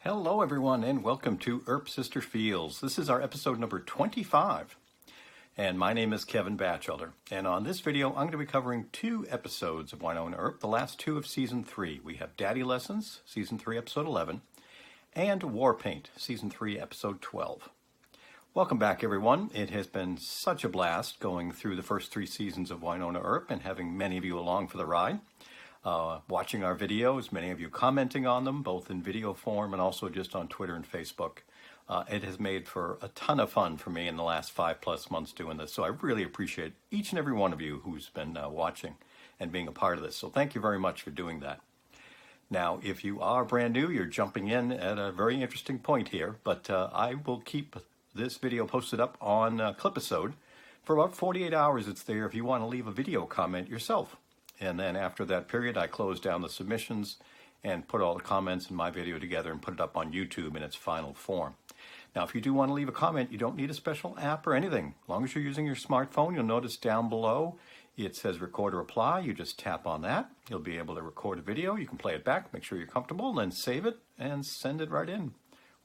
Hello, everyone, and welcome to Earp Sister Feels. This is our episode number 25, and my name is Kevin Batchelder. And on this video, I'm going to be covering two episodes of Wynonna Earp, the last two of Season 3. We have Daddy Lessons, Season 3, Episode 11, and War Paint, Season 3, Episode 12. Welcome back, everyone. It has been such a blast going through the first three seasons of Wynonna Earp and having many of you along for the ride. Watching our videos, many of you commenting on them, both in video form and also just on Twitter and Facebook. It has made for a ton of fun for me in the last 5+ months doing this. So I really appreciate each and every one of you who's been watching and being a part of this. So thank you very much for doing that. Now, if you are brand new, you're jumping in at a very interesting point here, but I will keep this video posted up on Clipisode for about 48 hours. It's there if you want to leave a video comment yourself. And then after that period, I close down the submissions and put all the comments in my video together and put it up on YouTube in its final form. Now, if you do want to leave a comment, you don't need a special app or anything. As long as you're using your smartphone, you'll notice down below it says record or reply. You just tap on that. You'll be able to record a video. You can play it back, make sure you're comfortable, and then save it and send it right in.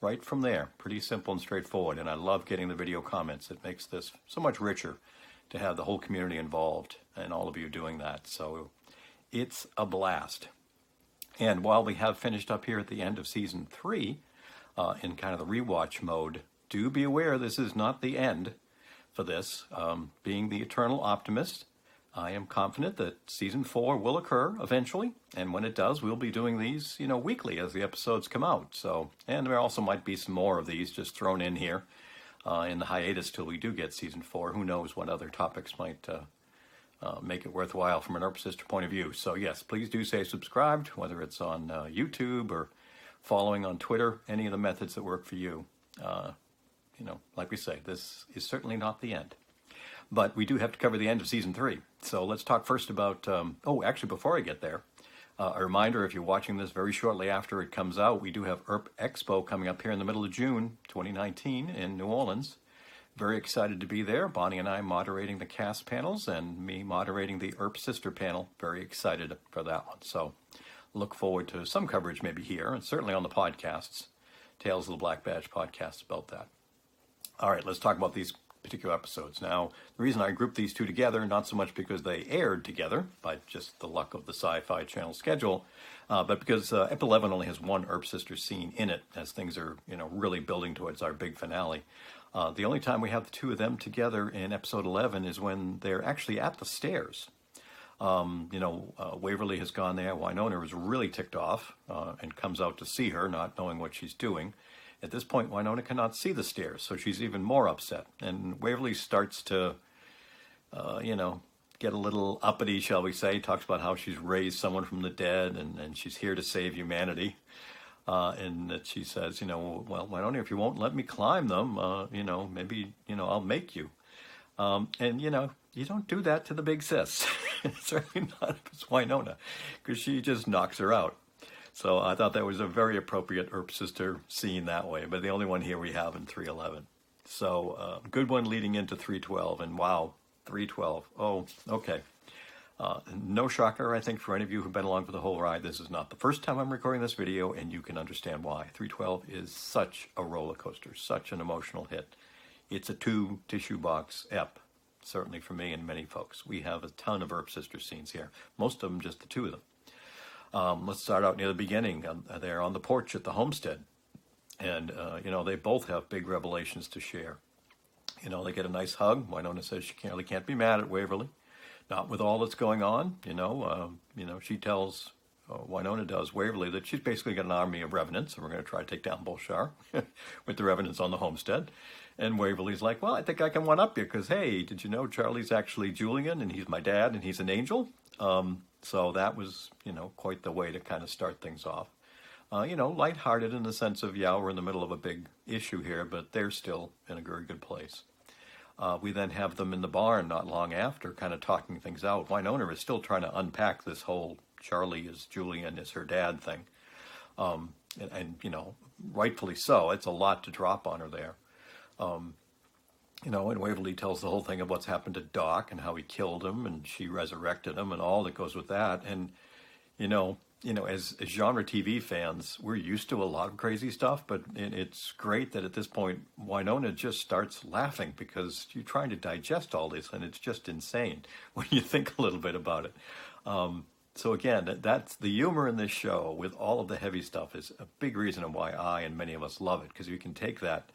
Right from there. Pretty simple and straightforward. And I love getting the video comments. It makes this so much richer to have the whole community involved and all of you doing that. So it's a blast. And while we have finished up here at the end of Season 3 in kind of the rewatch mode, do be aware this is not the end for this. Being the eternal optimist, I am confident that Season 4 will occur eventually. And when it does, we'll be doing these, weekly as the episodes come out. So, and there also might be some more of these just thrown in here in the hiatus till we do get Season 4. Who knows what other topics might make it worthwhile from an Earp Sister point of view. So yes, please do stay subscribed, whether it's on YouTube or following on Twitter, any of the methods that work for you. Like we say, this is certainly not the end. But we do have to cover the end of Season 3. So let's talk first about, actually before I get there, a reminder, if you're watching this very shortly after it comes out, we do have Earp Expo coming up here in the middle of June 2019 in New Orleans. Very excited to be there. Bonnie and I moderating the cast panels and me moderating the Earp Sister panel. Very excited for that one. So look forward to some coverage maybe here and certainly on the podcasts, Tales of the Black Badge podcast about that. All right, let's talk about these particular episodes. Now, the reason I grouped these two together, not so much because they aired together by just the luck of the Sci-Fi Channel schedule, but because Episode 11 only has one Earp Sister scene in it as things are, really building towards our big finale. The only time we have the two of them together in Episode 11 is when they're actually at the stairs. Waverly has gone there. Wynonna is really ticked off and comes out to see her, not knowing what she's doing. At this point, Wynonna cannot see the stairs, so she's even more upset. And Waverly starts to, get a little uppity, shall we say. Talks about how she's raised someone from the dead and she's here to save humanity. And that she says, well, Wynonna, if you won't let me climb them, maybe, I'll make you. You don't do that to the big sis. Certainly not if it's Wynonna, because she just knocks her out. So I thought that was a very appropriate Earp Sister scene that way, but the only one here we have in 311. So good one leading into 312, and wow, 312. Oh, okay. No shocker, I think, for any of you who've been along for the whole ride. This is not the first time I'm recording this video, and you can understand why. 312 is such a roller coaster, such an emotional hit. It's a two-tissue box ep, certainly for me and many folks. We have a ton of Earp Sister scenes here, most of them just the two of them. Let's start out near the beginning. They're on the porch at the homestead. And, they both have big revelations to share. They get a nice hug. Wynonna says she really can't be mad at Waverly. Not with all that's going on. She tells, Wynonna does, Waverly, that she's basically got an army of revenants, and we're going to try to take down Bolshar with the revenants on the homestead. And Waverly's like, well, I think I can one-up you, because, hey, did you know Charlie's actually Julian, and he's my dad, and he's an angel? So that was, quite the way to kind of start things off. Lighthearted in the sense of, we're in the middle of a big issue here, but they're still in a very good place. We then have them in the barn not long after, kind of talking things out. Wynonna is still trying to unpack this whole Charlie is Julian is her dad thing. And rightfully so. It's a lot to drop on her there. And Waverly tells the whole thing of what's happened to Doc and how he killed him and she resurrected him and all that goes with that. And, as genre TV fans, we're used to a lot of crazy stuff, but it's great that at this point, Wynonna just starts laughing because you're trying to digest all this, and it's just insane when you think a little bit about it. So again, that's the humor in this show with all of the heavy stuff is a big reason why I and many of us love it, because you can take that,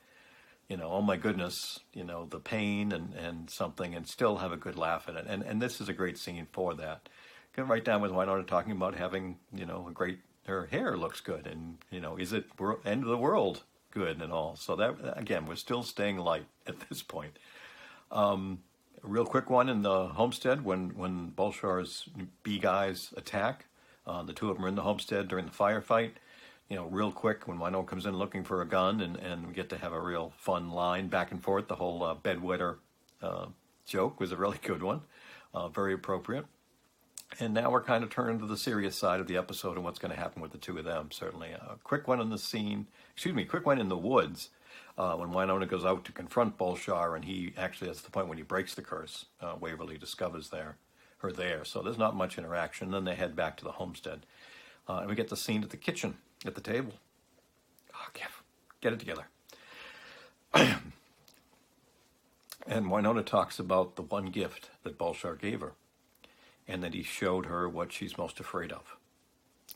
oh my goodness, the pain and something and still have a good laugh at it. And this is a great scene for that. Get right down with Wynonna talking about having, her hair looks good and, is it end of the world good and all. So that, again, we're still staying light at this point. A real quick one in the homestead when Bolshar's bee guys attack. The two of them are in the homestead during the firefight. Real quick when Wynonna comes in looking for a gun and we get to have a real fun line back and forth. The whole bedwetter joke was a really good one. Very appropriate. And now we're kind of turning to the serious side of the episode and what's going to happen with the two of them, certainly. A quick one in the woods when Wynonna goes out to confront Bolshar, and he actually, that's the point when he breaks the curse. Waverly discovers her there. So there's not much interaction. Then they head back to the homestead. And we get the scene at the kitchen, at the table. Oh, Kev, get it together. And Wynonna talks about the one gift that Bolshar gave her, and that he showed her what she's most afraid of.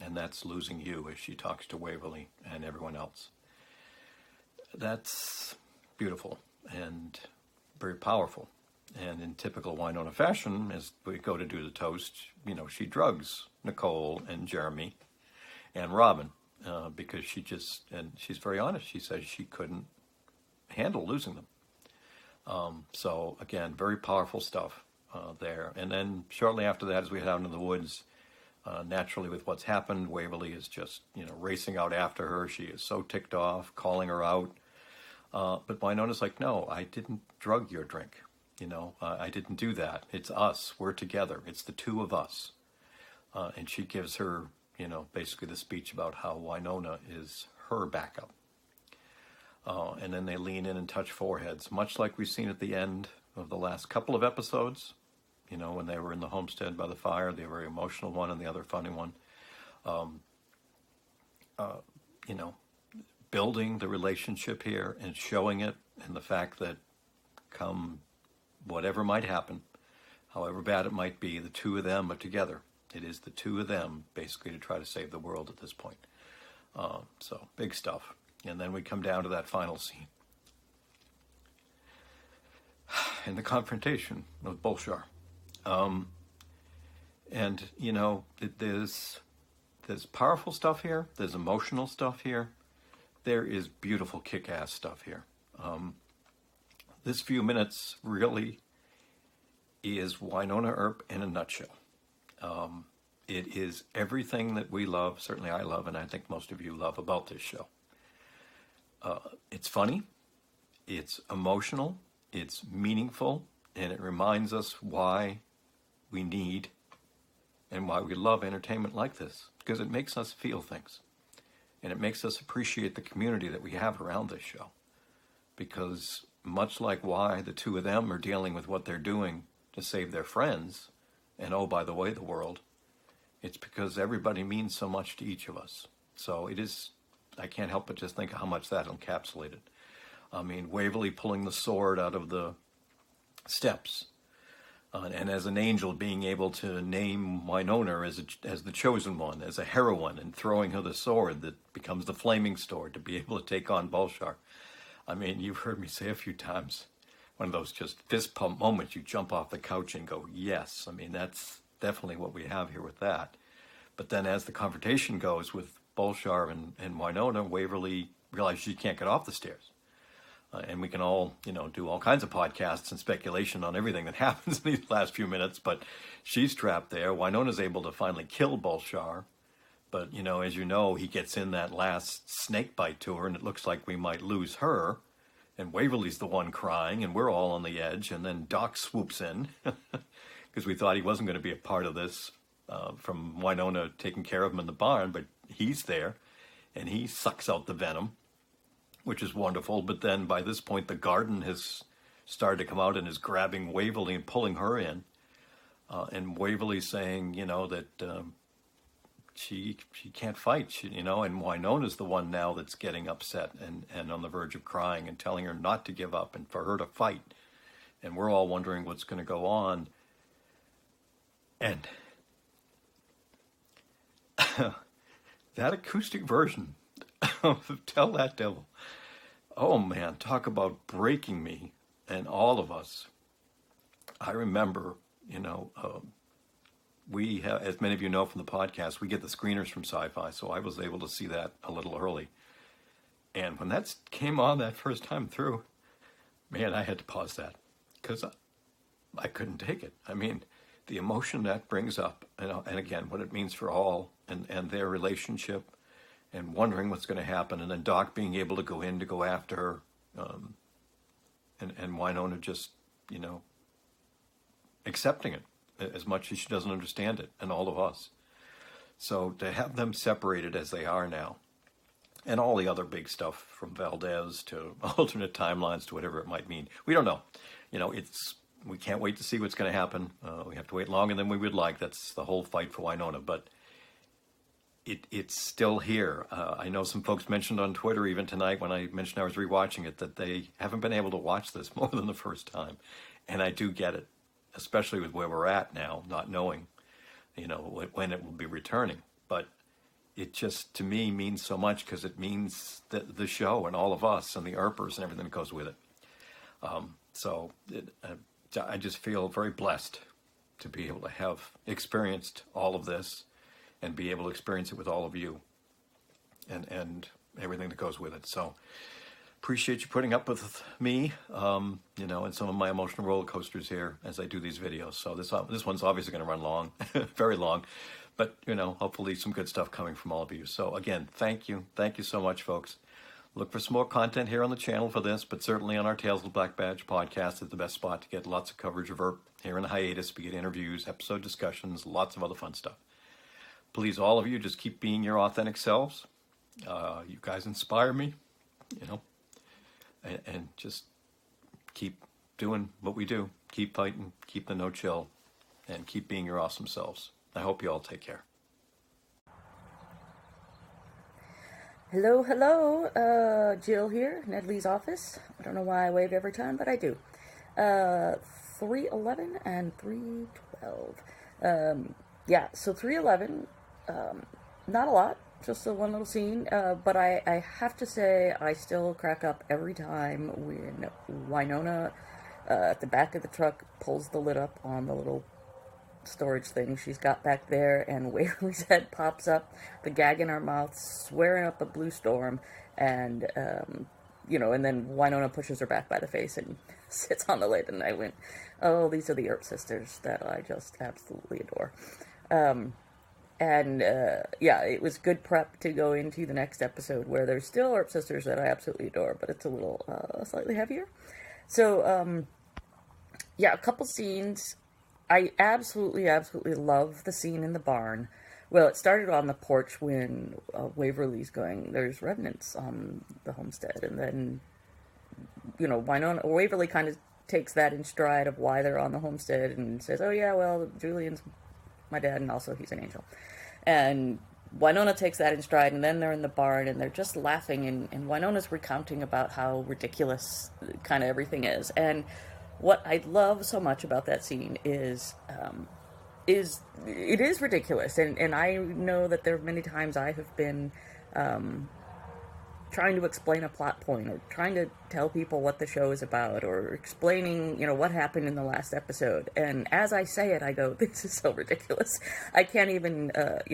And that's losing you, as she talks to Waverly and everyone else. That's beautiful and very powerful. And in typical Wynonna fashion, as we go to do the toast, she drugs Nicole and Jeremy and Robin because she's very honest. She says she couldn't handle losing them. So again, very powerful stuff. There. And then shortly after that, as we head out into the woods, naturally with what's happened, Waverly is just, racing out after her. She is so ticked off, calling her out. But Wynonna's like, no, I didn't drug your drink. I didn't do that. It's us. We're together. It's the two of us. And she gives her, basically the speech about how Wynonna is her backup. And then they lean in and touch foreheads, much like we've seen at the end of the last couple of episodes, when they were in the homestead by the fire, the very emotional one and the other funny one. Building the relationship here and showing it, and the fact that come whatever might happen, however bad it might be, the two of them are together. It is the two of them basically to try to save the world at this point. So big stuff. And then we come down to that final scene. And the confrontation with Bolshar. There's powerful stuff here. There's emotional stuff here. There is beautiful kick-ass stuff here. This few minutes really is Wynonna Earp in a nutshell. It is everything that we love, certainly I love, and I think most of you love about this show. It's funny. It's emotional. It's meaningful, and it reminds us why we need and why we love entertainment like this, because it makes us feel things, and it makes us appreciate the community that we have around this show, because much like why the two of them are dealing with what they're doing to save their friends, and oh, by the way, the world, it's because everybody means so much to each of us. So it is, I can't help but just think of how much that encapsulated. I mean, Waverly pulling the sword out of the steps, and as an angel being able to name Wynonna as the chosen one, as a heroine, and throwing her the sword that becomes the flaming sword to be able to take on Bolshar. I mean, you've heard me say a few times, one of those just fist pump moments, you jump off the couch and go, yes. I mean, that's definitely what we have here with that. But then as the confrontation goes with Bolshar and Wynonna, Waverly realizes she can't get off the stairs. And we can all, do all kinds of podcasts and speculation on everything that happens in these last few minutes, but she's trapped there. Wynonna's able to finally kill Bolshar, but, as you know, he gets in that last snake bite to her, and it looks like we might lose her, and Waverly's the one crying, and we're all on the edge, and then Doc swoops in, because we thought he wasn't going to be a part of this from Wynonna taking care of him in the barn, but he's there, and he sucks out the venom, which is wonderful. But then by this point, the garden has started to come out and is grabbing Waverly and pulling her in. And Waverly saying, that she can't fight, and Wynonna's the one now that's getting upset and on the verge of crying and telling her not to give up and for her to fight. And we're all wondering what's going to go on. And that acoustic version of Tell That Devil, oh man, talk about breaking me and all of us. I remember, we have, as many of you know from the podcast, we get the screeners from Sci-Fi, so I was able to see that a little early. And when that came on that first time through, man, I had to pause that because I couldn't take it. I mean, the emotion that brings up, and again, what it means for all and their relationship and wondering what's going to happen, and then Doc being able to go in to go after her, and Wynonna just, accepting it as much as she doesn't understand it, and all of us. So to have them separated as they are now, and all the other big stuff from Valdez to alternate timelines to whatever it might mean, we don't know. We can't wait to see what's going to happen. We have to wait longer than we would like. That's the whole fight for Wynonna, but it's still here. I know some folks mentioned on Twitter even tonight when I mentioned I was rewatching it that they haven't been able to watch this more than the first time, and I do get it, especially with where we're at now, not knowing, when it will be returning. But it just, to me, means so much because it means the show and all of us and the Earpers and everything that goes with it. I just feel very blessed to be able to have experienced all of this and be able to experience it with all of you and everything that goes with it. So appreciate you putting up with me, and some of my emotional roller coasters here as I do these videos. So this one's obviously going to run long, very long, but, hopefully some good stuff coming from all of you. So again, thank you. Thank you so much, folks. Look for some more content here on the channel for this, but certainly on our Tales of the Black Badge podcast is the best spot to get lots of coverage of Earp here in the hiatus. We get interviews, episode discussions, lots of other fun stuff. Please, all of you, just keep being your authentic selves. You guys inspire me, and just keep doing what we do. Keep fighting, keep the no chill, and keep being your awesome selves. I hope you all take care. Hello, Jill here, Nedley's office. I don't know why I wave every time, but I do. 311 and 312. So 311, not a lot, just the one little scene, but I have to say I still crack up every time when Wynonna at the back of the truck pulls the lid up on the little storage thing she's got back there, and Waverly's head pops up, the gag in our mouth, swearing up a blue storm, and and then Wynonna pushes her back by the face and sits on the lid, and I went, oh, these are the Earp sisters that I just absolutely adore. It was good prep to go into the next episode where there's still Earp sisters that I absolutely adore, but it's a little slightly heavier. So a couple scenes. I absolutely love the scene in the barn. Well, it started on the porch when Waverly's going, there's revenants on the homestead. And then, Waverly kind of takes that in stride of why they're on the homestead and says, oh yeah, well, Julian's my dad and also he's an angel. And Wynonna takes that in stride, and then they're in the barn and they're just laughing, and Wynonna's recounting about how ridiculous kind of everything is. And what I love so much about that scene is it is ridiculous, and I know that there are many times I have been trying to explain a plot point or trying to tell people what the show is about or explaining, what happened in the last episode. And as I say it, I go, this is so ridiculous. I can't even, as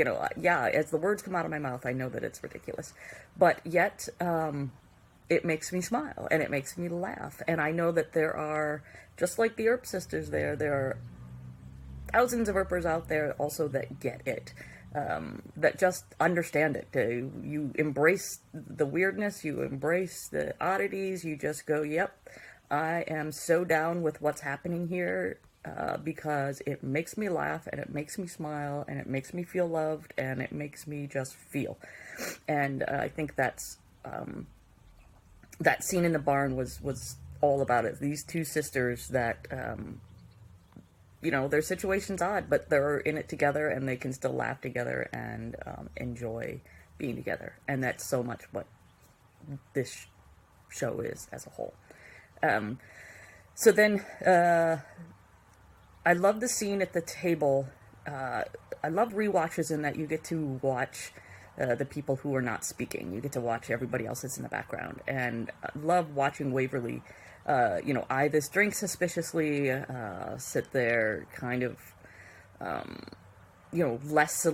the words come out of my mouth, I know that it's ridiculous. But yet, it makes me smile, and it makes me laugh. And I know that there are, just like the Earp sisters there are thousands of Earpers out there also that get it, that just understand it. You embrace the weirdness, you embrace the oddities, you just go, yep, I am so down with what's happening here, because it makes me laugh, and it makes me smile, and it makes me feel loved, and it makes me just feel. And I think that's... that scene in the barn was all about it. These two sisters that their situation's odd, but they're in it together and they can still laugh together and enjoy being together. And that's so much what this show is as a whole. So then, I love the scene at the table. I love rewatches in that you get to watch the people who are not speaking. You get to watch everybody else that's in the background. And I love watching Waverly, eye this drink suspiciously, sit there kind of, less,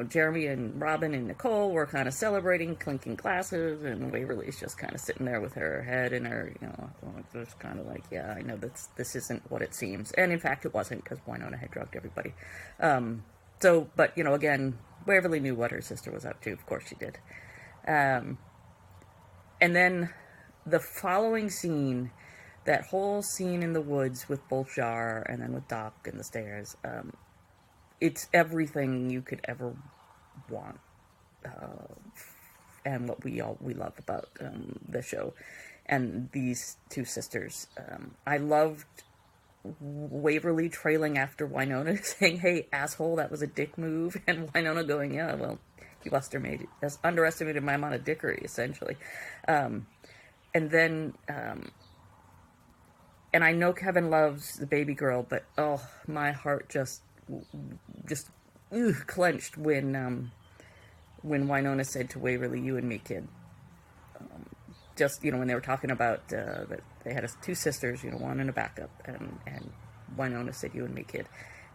Jeremy and Robin and Nicole were kind of celebrating, clinking glasses, and Waverly's just kind of sitting there with her head in her, just kind of like, yeah, I know this isn't what it seems. And in fact, it wasn't, because Wynonna had drugged everybody. But, again, Waverly knew what her sister was up to. Of course she did. And then the following scene, that whole scene in the woods with both Jar and then with Doc and the stairs, it's everything you could ever want, and what we love about the show and these two sisters. I loved Waverly trailing after Wynonna, saying, "Hey, asshole, that was a dick move," and Wynonna going, "Yeah, well, you underestimated my amount of dickery, essentially." And then, and I know Kevin loves the baby girl, but oh, my heart just clenched when Wynonna said to Waverly, "You and me, kid." When they were talking about that they had two sisters, one in a backup, and Wynonna said, "You and me, kid,"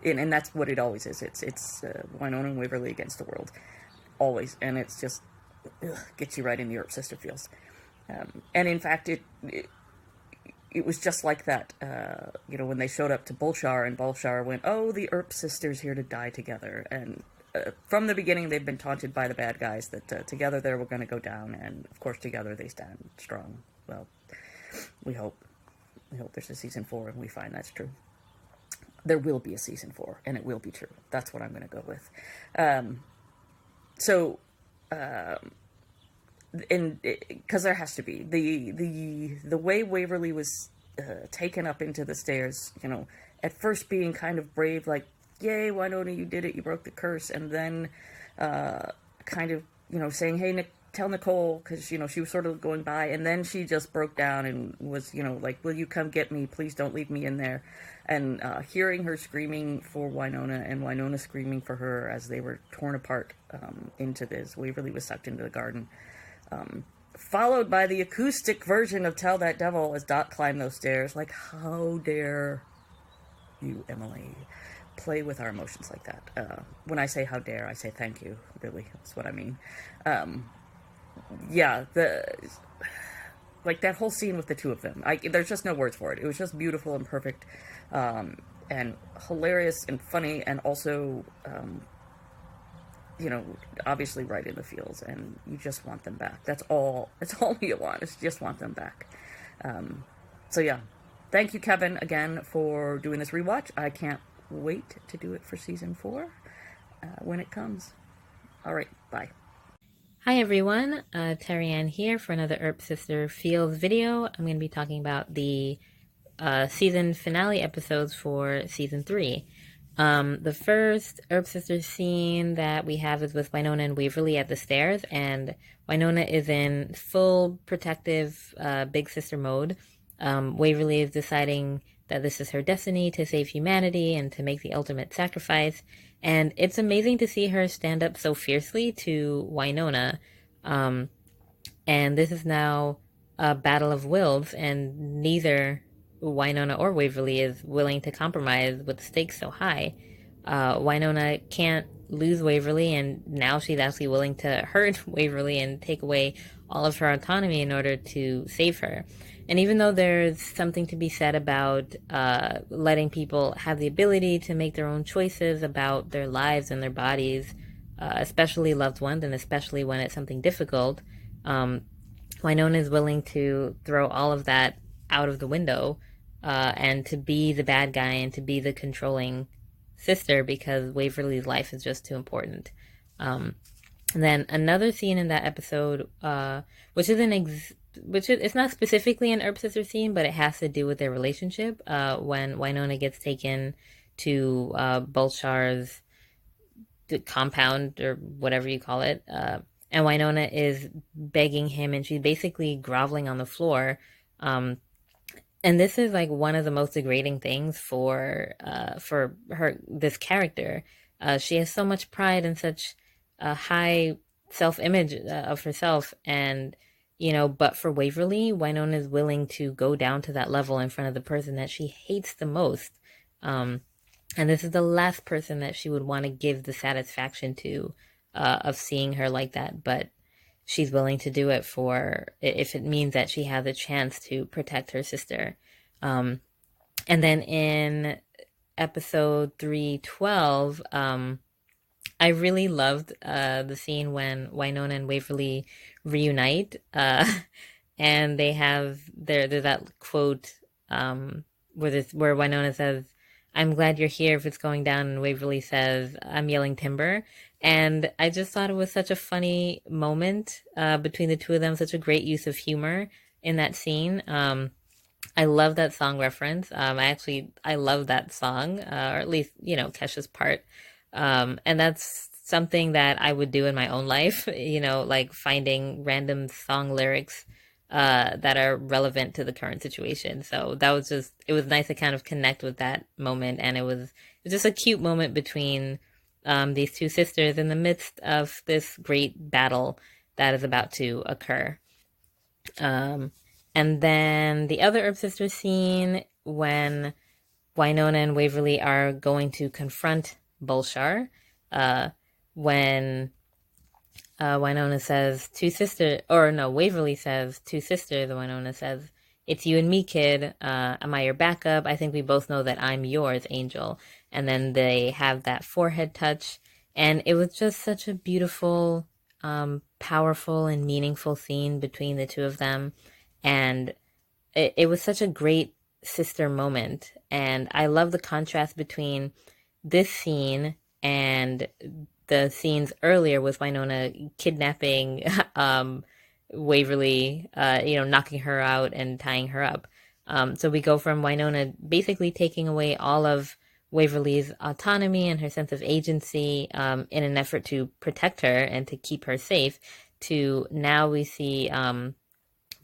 and that's what it always is. It's Wynonna and Waverly against the world, always, and it's just gets you right in the Earp Sister Feels. And in fact, it was just like that, when they showed up to Bolshar, and Bolshar went, "Oh, the Earp sisters here to die together." And from the beginning, they've been taunted by the bad guys that together they were going to go down, and of course, together they stand strong. Well, we hope there's a season 4, and we find that's true. There will be a season 4, and it will be true. That's what I'm going to go with. And because there has to be the way Waverly was taken up into the stairs, at first being kind of brave, like, "Yay, Wynonna, you did it, you broke the curse," and then kind of saying, "Hey, tell Nicole," because she was sort of going by, and then she just broke down and was like, "Will you come get me? Please don't leave me in there." And hearing her screaming for Wynonna and Wynonna screaming for her as they were torn apart into this, Waverly was sucked into the garden. Followed by the acoustic version of "Tell That Devil" as Dot climbed those stairs. Like, how dare you, Emily, play with our emotions like that? When I say how dare, I say thank you, really. That's what I mean. That whole scene with the two of them. There's just no words for it. It was just beautiful and perfect, and hilarious and funny, and also obviously right in the feels, and you just want them back. That's all you want, is just want them back. So yeah, thank you, Kevin, again, for doing this rewatch. I can't wait to do it for season 4 when it comes. All right, bye. Hi everyone, Terry Ann here for another Earp Sister Feels video. I'm going to be talking about the season finale episodes for season 3. The first Earp Sister scene that we have is with Wynonna and Waverly at the stairs, and Wynonna is in full protective big sister mode. Waverly is deciding that this is her destiny to save humanity and to make the ultimate sacrifice, and it's amazing to see her stand up so fiercely to Wynonna. And this is now a battle of wills, and neither Wynonna or Waverly is willing to compromise with the stakes so high. Wynonna can't lose Waverly, and now she's actually willing to hurt Waverly and take away all of her autonomy in order to save her. And even though there's something to be said about letting people have the ability to make their own choices about their lives and their bodies, especially loved ones, and especially when it's something difficult, Wynonna is willing to throw all of that out of the window and to be the bad guy and to be the controlling sister because Waverly's life is just too important. And then another scene in that episode, which isn't it's not specifically an Earp Sister scene, but it has to do with their relationship. When Wynonna gets taken to Bulshar's compound or whatever you call it, and Wynonna is begging him, and she's basically groveling on the floor. And this is like one of the most degrading things for her, this character. She has so much pride and such a high self-image of herself, and but for Waverly, Wynonna is willing to go down to that level in front of the person that she hates the most. And this is the last person that she would want to give the satisfaction to, of seeing her like that. But she's willing to do it for, if it means that she has a chance to protect her sister. And then in episode 312, I really loved the scene when Wynonna and Waverly reunite, and they have there's that quote, where Wynonna says, "I'm glad you're here if it's going down," and Waverly says, "I'm yelling timber." And I just thought it was such a funny moment between the two of them, such a great use of humor in that scene. I love that song reference. I love that song, or at least, Kesha's part. And that's something that I would do in my own life, like finding random song lyrics that are relevant to the current situation. So it was nice to kind of connect with that moment. And it was just a cute moment between these two sisters in the midst of this great battle that is about to occur. And then the other Earp Sister scene, when Wynonna and Waverly are going to confront Bulshar, when Wynonna says, "Two sisters," or no, Waverly says, "Two sisters," and Wynonna says, "It's you and me, kid. Am I your backup? I think we both know that I'm yours, Angel." And then they have that forehead touch, and it was just such a beautiful, powerful, and meaningful scene between the two of them. And it was such a great sister moment. And I love the contrast between this scene and the scenes earlier with Wynonna kidnapping Waverly, knocking her out and tying her up. So we go from Wynonna basically taking away all of Waverly's autonomy and her sense of agency in an effort to protect her and to keep her safe, to now we see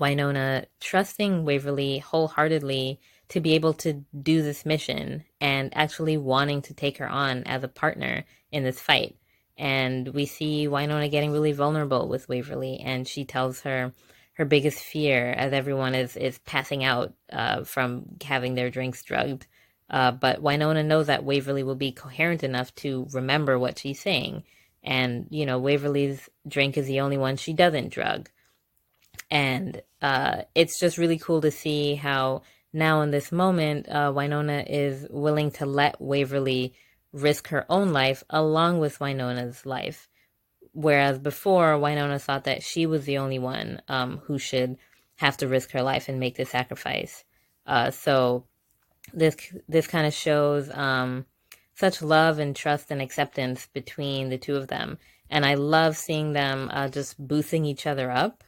Wynonna trusting Waverly wholeheartedly to be able to do this mission and actually wanting to take her on as a partner in this fight. And we see Wynonna getting really vulnerable with Waverly, and she tells her biggest fear as everyone is passing out from having their drinks drugged. But Wynonna knows that Waverly will be coherent enough to remember what she's saying. And, Waverly's drink is the only one she doesn't drug. And it's just really cool to see how now in this moment, Wynonna is willing to let Waverly risk her own life along with Wynonna's life. Whereas before, Wynonna thought that she was the only one who should have to risk her life and make the sacrifice. So this kind of shows such love and trust and acceptance between the two of them. And I love seeing them just boosting each other up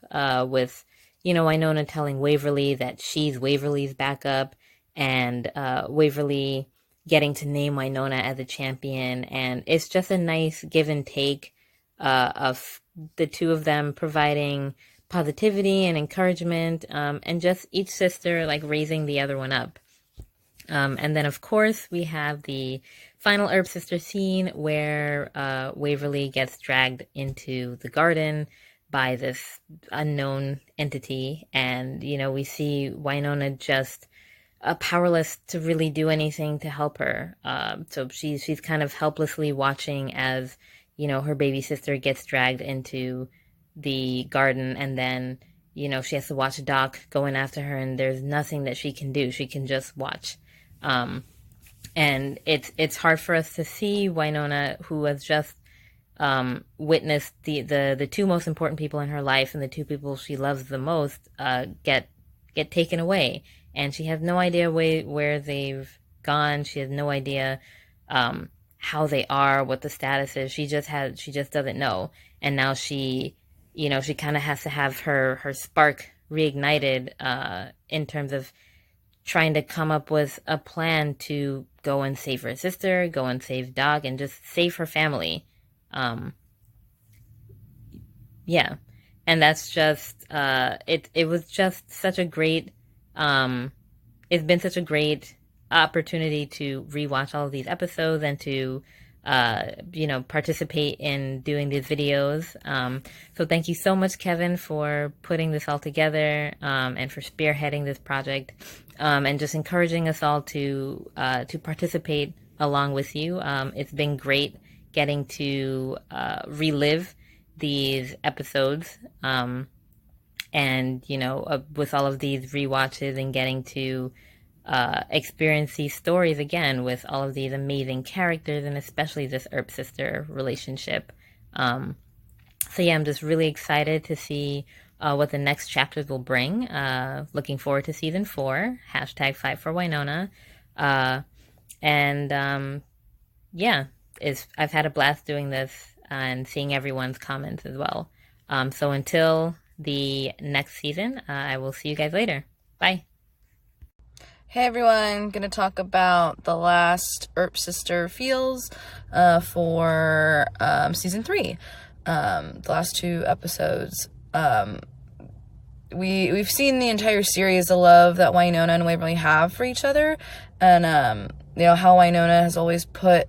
with, Wynonna telling Waverly that she's Waverly's backup, and Waverly getting to name Wynonna as a champion. And it's just a nice give and take of the two of them providing positivity and encouragement, and just each sister like raising the other one up. And then, of course, we have the final Earp Sister scene where Waverly gets dragged into the garden by this unknown entity. And, we see Wynonna just powerless to really do anything to help her. So she's kind of helplessly watching as, her baby sister gets dragged into the garden, and then, she has to watch Doc going after her, and there's nothing that she can do. She can just watch. And it's hard for us to see Wynonna, who has just witnessed the two most important people in her life and the two people she loves the most get taken away, and she has no idea where they've gone. She has no idea how they are, what the status is. She just doesn't know. And now she kind of has to have her spark reignited in terms of trying to come up with a plan to go and save her sister, go and save Doc, and just save her family. Yeah. And that's just, it was just such a great, it's been such a great opportunity to rewatch all of these episodes and to, participate in doing these videos. So thank you so much, Kevin, for putting this all together, and for spearheading this project, and just encouraging us all to participate along with you. It's been great getting to relive these episodes, and with all of these rewatches and getting to experience these stories again with all of these amazing characters, and especially this Earp sister relationship. So yeah, I'm just really excited to see what the next chapters will bring. Looking forward to season 4, hashtag fight for Wynonna. Yeah, I've had a blast doing this and seeing everyone's comments as well. So until the next season, I will see you guys later. Bye. Hey everyone, gonna talk about the last Earp Sister Feels for season 3. The last 2 episodes. We've seen the entire series, the love that Wynonna and Waverly have for each other, and how Wynonna has always put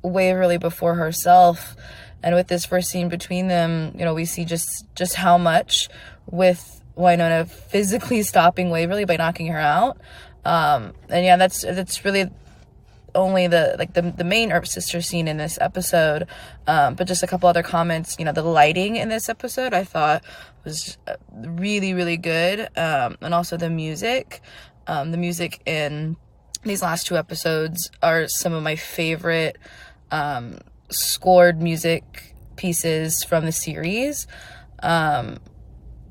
Waverly before herself. And with this first scene between them, we see just how much, with Wynonna physically stopping Waverly by knocking her out. And yeah, that's really only the main Earp sister scene in this episode. But just a couple other comments. The lighting in this episode I thought was really, really good. And also the music. The music in these last 2 episodes are some of my favorite scored music pieces from the series.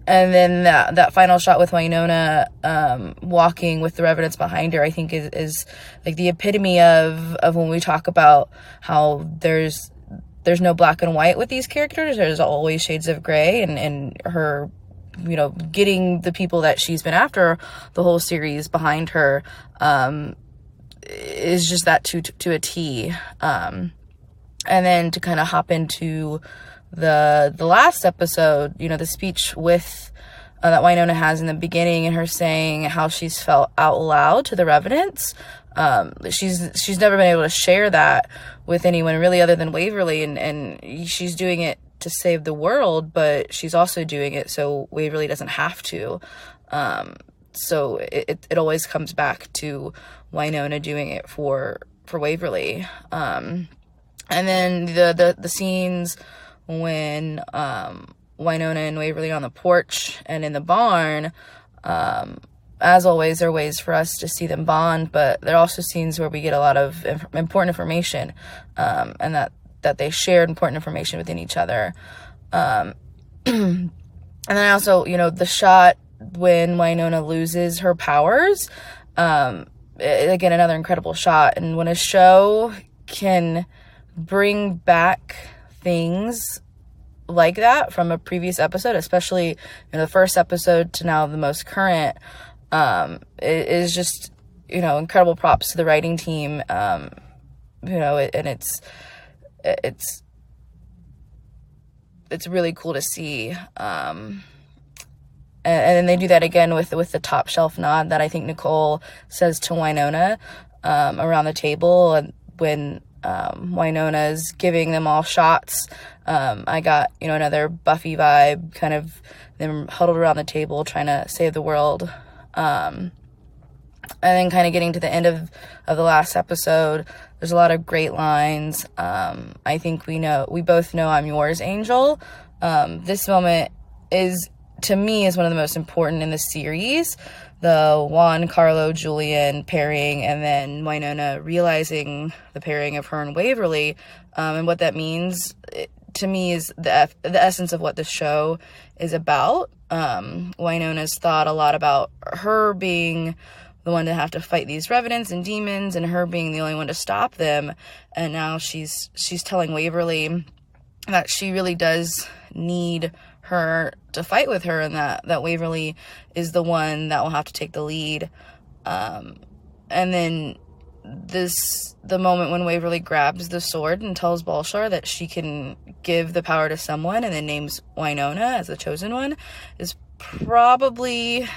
And then that final shot with Wynonna walking with the reverence behind her, I think is like the epitome of when we talk about how there's no black and white with these characters. There's always shades of gray, and her, getting the people that she's been after the whole series behind her is just that to a T. And then to kind of hop into the last episode, the speech with that Wynonna has in the beginning, and her saying how she's felt out loud to the revenants. She's never been able to share that with anyone really other than Waverly, and she's doing it to save the world, but she's also doing it so Waverly doesn't have to. So it always comes back to Wynonna doing it for Waverly. And then the scenes when Wynonna and Waverly on the porch and in the barn, as always, there are ways for us to see them bond, but there are also scenes where we get a lot of important information, and that they shared important information within each other. And then also, the shot when Wynonna loses her powers, again, another incredible shot. And when a show can bring back things like that from a previous episode, especially in the first episode to now the most current, it is just, incredible props to the writing team. And it's really cool to see. And then they do that again with the top shelf nod that I think Nicole says to Wynonna around the table, and when Wynonna's giving them all shots. I got, another Buffy vibe, kind of them huddled around the table trying to save the world. And then kind of getting to the end of the last episode, there's a lot of great lines. I think we both know I'm yours, Angel. This moment to me is one of the most important in the series. The Juan, Carlo, Julian pairing, and then Wynonna realizing the pairing of her and Waverly, and what that means to me is the essence of what the show is about. Wynonna's thought a lot about her being the one to have to fight these revenants and demons, and her being the only one to stop them. And now she's telling Waverly that she really does need her to fight with her, and that Waverly is the one that will have to take the lead. And then the moment when Waverly grabs the sword and tells Balshar that she can give the power to someone, and then names Wynonna as the chosen one, is probably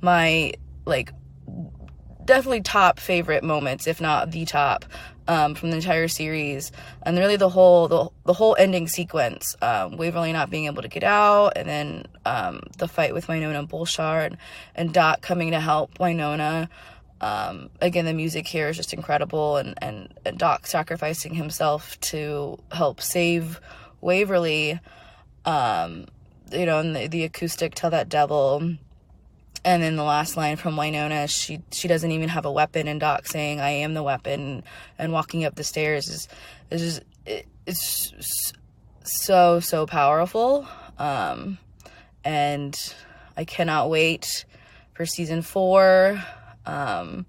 my, like, definitely top favorite moments, if not the top, from the entire series. And really the whole ending sequence, Waverly not being able to get out, and then the fight with Wynonna and Balshar, and Doc coming to help Wynonna. Again, the music here is just incredible, and Doc sacrificing himself to help save Waverly, and the acoustic "Tell That Devil." And then the last line from Wynonna, she doesn't even have a weapon, and Doc saying, "I am the weapon," and walking up the stairs is just so powerful. And I cannot wait for season 4. I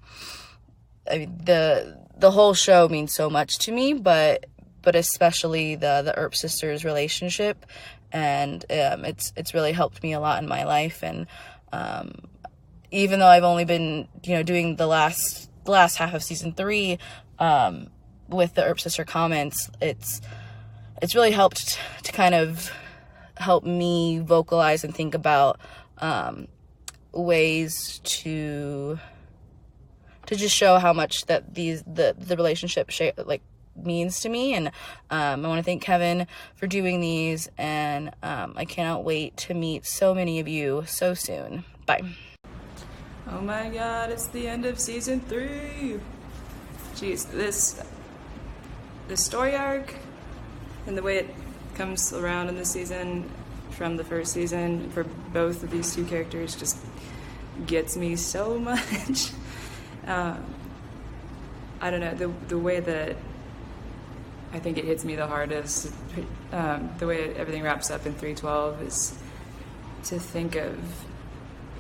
mean, the whole show means so much to me, but especially the Earp sisters relationship, and it's really helped me a lot in my life. And even though I've only been, doing the last half of season 3, with the Earp sister comments, it's really helped to kind of help me vocalize and think about ways to just show how much that the relationship means to me. And I want to thank Kevin for doing these, and I cannot wait to meet so many of you so soon. Bye. Oh my god, it's the end of season 3. Jeez, this story arc and the way it comes around in this season from the first season for both of these two characters just gets me so much. I don't know, the way that I think it hits me the hardest, the way everything wraps up in 312, is to think of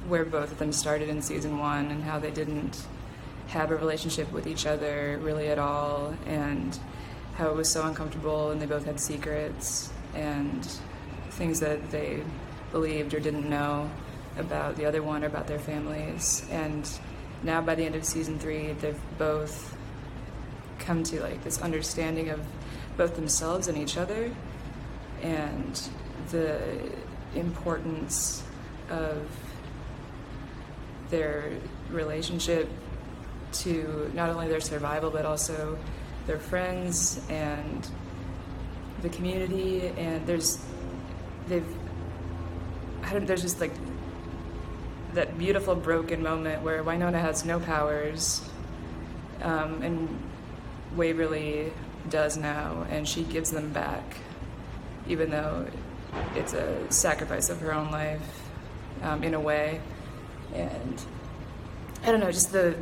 where both of them started in season 1 and how they didn't have a relationship with each other really at all, and how it was so uncomfortable, and they both had secrets and things that they believed or didn't know about the other one or about their families. And now by the end of season 3, they've both come to this understanding of both themselves and each other, and the importance of their relationship to not only their survival but also their friends and the community. And there's just that beautiful broken moment where Wynonna has no powers, and Waverly does now, and she gives them back, even though it's a sacrifice of her own life, in a way. And I don't know, just the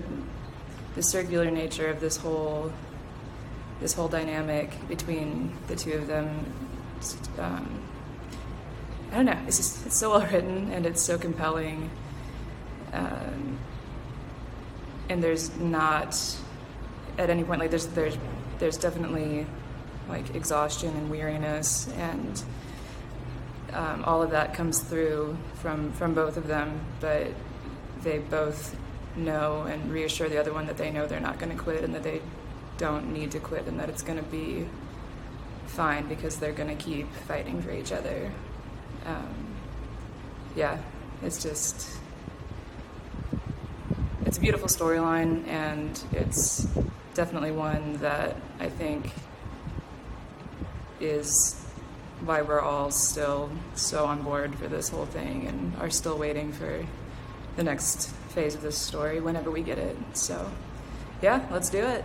circular nature of this whole dynamic between the two of them. I don't know, it's so well written, and it's so compelling. And there's not at any point there's definitely exhaustion and weariness, and all of that comes through from both of them, but they both know and reassure the other one that they know they're not going to quit, and that they don't need to quit, and that it's going to be fine because they're going to keep fighting for each other. It's a beautiful storyline, and it's definitely one that I think is why we're all still so on board for this whole thing and are still waiting for the next phase of this story whenever we get it. So, yeah, let's do it.